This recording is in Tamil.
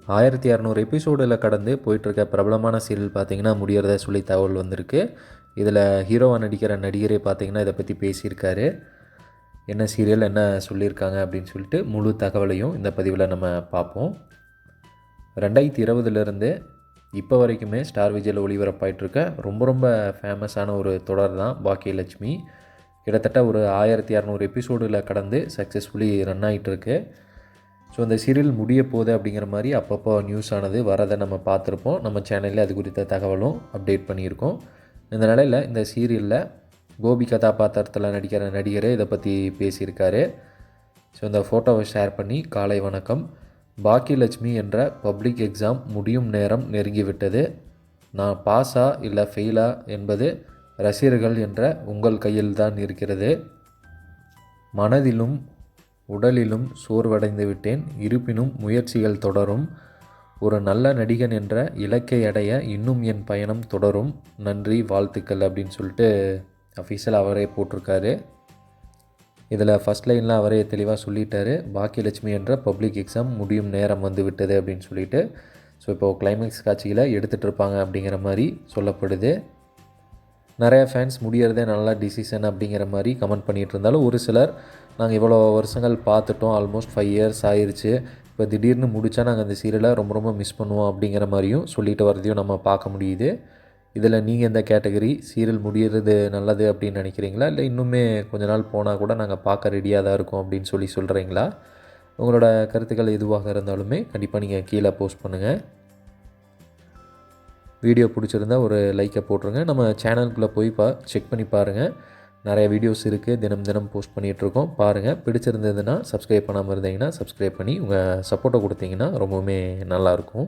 1200 எபிசோடில் கடந்து போயிட்டுருக்க பிரபலமான சீரியல் பார்த்திங்கன்னா முடியறதா சொல்லி தகவல் வந்திருக்கு. இதில் ஹீரோவாக நடிக்கிற நடிகரே பார்த்திங்கன்னா இதை பற்றி பேசியிருக்காரு. என்ன சீரியல், என்ன சொல்லியிருக்காங்க அப்படின்னு சொல்லிட்டு முழு தகவலையும் இந்த பதிவில் நம்ம பார்ப்போம். 2020 இப்போ வரைக்குமே ஸ்டார் விஜயில் ஒளிபரப்பாயிட்ருக்க ரொம்ப ஃபேமஸான ஒரு தொடர் தான் பாக்கியலட்சுமி. கிட்டத்தட்ட ஒரு 1200 எபிசோடில் கடந்து சக்ஸஸ்ஃபுல்லி ரன் ஆகிட்டுருக்கு. ஸோ அந்த சீரியல் முடிய போகுது அப்படிங்கிற மாதிரி அப்பப்போ நியூஸ் ஆனது வரதை நம்ம பார்த்துருப்போம். நம்ம சேனலில் அது குறித்த தகவலும் அப்டேட் பண்ணியிருக்கோம். இந்த நிலையில் இந்த சீரியலில் கோபி கதாபாத்திரத்தில் நடிக்கிற நடிகரே இதை பற்றி பேசியிருக்காரு. ஸோ இந்த ஃபோட்டோவை ஷேர் பண்ணி, காலை வணக்கம், பாக்கியலட்சுமி என்ற பப்ளிக் எக்ஸாம் முடியும் நேரம் நெருங்கிவிட்டது. நான் பாஸா இல்லை ஃபெயிலா என்பது ரசிகர்கள் என்ற உங்கள் கையில் தான் இருக்கிறது. மனதிலும் உடலிலும் சோர்வடைந்து விட்டேன். இருப்பினும் முயற்சிகள் தொடரும். ஒரு நல்ல நடிகன் என்ற இலக்கை அடைய இன்னும் என் பயணம் தொடரும். நன்றி, வாழ்த்துக்கள் அப்படின்னு சொல்லிட்டு அஃபீஷியல் அவரே போட்டிருக்காரு. இதில் ஃபஸ்ட் லைனில் அவரே தெளிவாக சொல்லிட்டாரு, பாக்கியலட்சுமி என்ற பப்ளிக் எக்ஸாம் முடியும் நேரம் வந்து விட்டது அப்படின்னு சொல்லிட்டு. ஸோ இப்போது கிளைமேக்ஸ் காட்சியில் எடுத்துகிட்டு இருப்பாங்க அப்படிங்கிற மாதிரி சொல்லப்படுது. நிறையா ஃபேன்ஸ் முடியறதே நல்ல டிசிஷன் அப்படிங்கிற மாதிரி கமெண்ட் பண்ணிகிட்டு இருந்தாலும், ஒரு சிலர் நாங்கள் இவ்வளோ வருஷங்கள் பார்த்துட்டோம், ஆல்மோஸ்ட் 5 இயர்ஸ் ஆயிடுச்சு, இப்போ திடீர்னு முடித்தா நாங்கள் அந்த சீரியலை ரொம்ப மிஸ் பண்ணுவோம் அப்படிங்கிற மாதிரியும் சொல்லிட்டு வரதையும் நம்ம பார்க்க முடியுது. இதில் நீங்கள் எந்த கேட்டகரி, சீரியல் முடிகிறது நல்லது அப்படின்னு நினைக்கிறீங்களா, இல்லை இன்னுமே கொஞ்ச நாள் போனால் கூட நாங்கள் பார்க்க ரெடியாக தான் இருக்கோம் அப்படின்னு சொல்கிறீங்களா? உங்களோட கருத்துக்கள் எதுவாக இருந்தாலுமே கண்டிப்பாக நீங்கள் கீழே போஸ்ட் பண்ணுங்கள். வீடியோ பிடிச்சிருந்தா ஒரு லைக்கை போட்டுருங்க. நம்ம சேனலுக்குள்ளே போய் செக் பண்ணி பாருங்கள். நிறைய வீடியோஸ் இருக்குது, தினம் போஸ்ட் பண்ணிகிட்ருக்கோம். பாருங்கள், பிடிச்சிருந்ததுன்னா சப்ஸ்கிரைப் பண்ணாமல் இருந்தீங்கன்னா சப்ஸ்கிரைப் பண்ணி உங்கள் சப்போர்ட்டை கொடுத்தீங்கன்னா ரொம்பவுமே நல்லாயிருக்கும்.